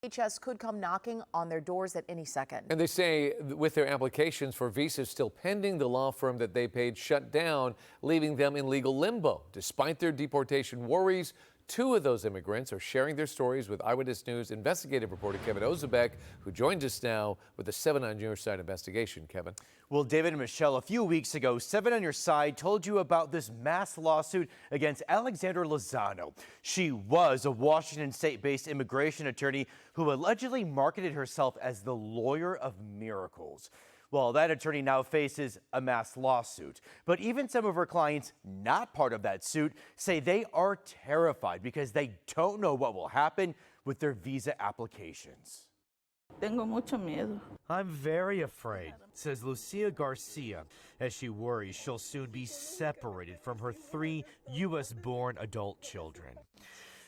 DHS could come knocking on their doors at any second. And they say with their applications for visas still pending, the law firm that they paid shut down, leaving them in legal limbo. Despite their deportation worries, two of those immigrants are sharing their stories with Eyewitness News investigative reporter Kevin Ozebek, who joins us now with the 7 on Your Side investigation. Kevin. Well, David and Michelle, a few weeks ago, 7 on Your Side told you about this mass lawsuit against Alexandra Lozano. She was a Washington state-based immigration attorney who allegedly marketed herself as the lawyer of miracles. Well, that attorney now faces a mass lawsuit. But even some of her clients not part of that suit say they are terrified because they don't know what will happen with their visa applications. Tengo mucho miedo. I'm very afraid, says Lucia Garcia, as she worries she'll soon be separated from her 3 U.S.-born adult children.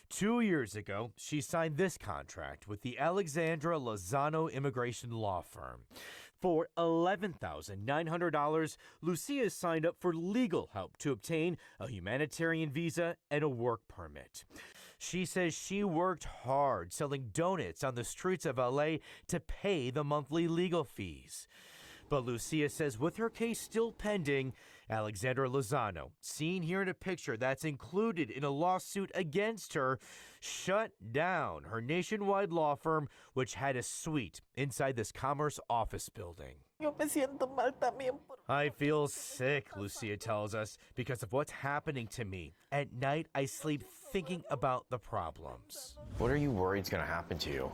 2 years ago, she signed this contract with the Alexandra Lozano immigration law firm. For $11,900, Lucia signed up for legal help to obtain a humanitarian visa and a work permit. She says she worked hard selling donuts on the streets of LA to pay the monthly legal fees. But Lucia says with her case still pending, Alexandra Lozano, seen here in a picture that's included in a lawsuit against her, shut down her nationwide law firm, which had a suite inside this Commerce office building. I feel sick, Lucia tells us, because of what's happening to me. At night, I sleep thinking about the problems. What are you worried is going to happen to you?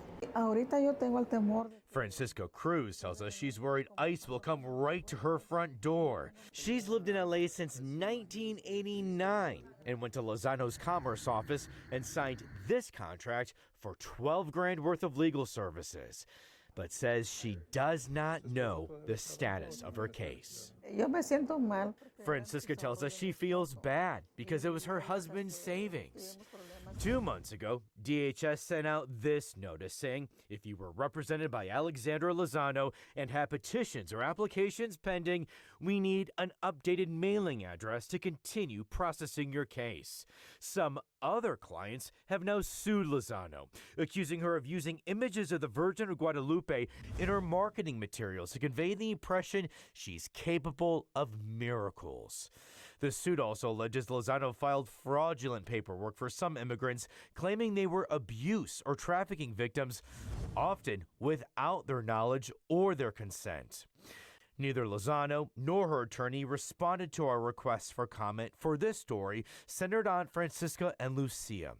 Francisco Cruz tells us she's worried ICE will come right to her front door. She's lived in LA since 1989 and went to Lozano's Commerce office and signed this contract for $12 grand worth of legal services, but says she does not know the status of her case. Francisca tells us she feels bad because it was her husband's savings. 2 months ago, DHS sent out this notice saying if you were represented by Alexandra Lozano and have petitions or applications pending, we need an updated mailing address to continue processing your case. Some other clients have now sued Lozano, accusing her of using images of the Virgin of Guadalupe in her marketing materials to convey the impression she's capable of miracles. The suit also alleges Lozano filed fraudulent paperwork for some immigrants, claiming they were abuse or trafficking victims, often without their knowledge or their consent. Neither Lozano nor her attorney responded to our requests for comment for this story centered on Francisca and Lucia.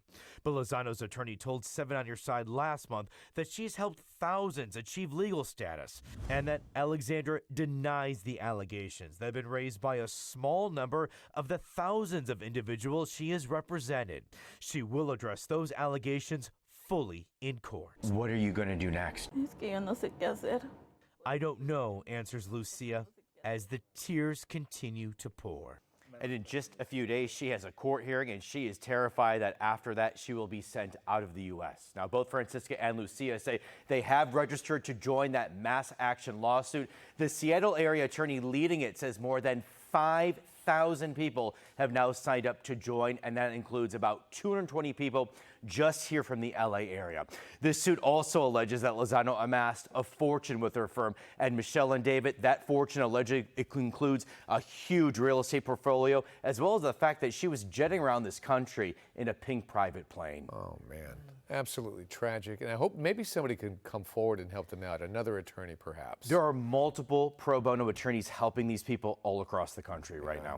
But Lozano's attorney told 7 on Your Side last month that she's helped thousands achieve legal status and that Alexandra denies the allegations that have been raised by a small number of the thousands of individuals she has represented. She will address those allegations fully in court. What are you going to do next? Es que yo no sé qué hacer. I don't know, answers Lucia, as the tears continue to pour. And in just a few days, she has a court hearing, and she is terrified that after that, she will be sent out of the U.S. Now, both Francisca and Lucia say they have registered to join that mass action lawsuit. The Seattle area attorney leading it says more than 5,000 people have now signed up to join, and that includes about 220 people just here from the LA area. This suit also alleges that Lozano amassed a fortune with her firm. And Michelle and David, that fortune allegedly includes a huge real estate portfolio, as well as the fact that she was jetting around this country in a pink private plane. Oh, man. Absolutely tragic. And I hope maybe somebody can come forward and help them out. Another attorney, perhaps. There are multiple pro bono attorneys helping these people all across the country right now.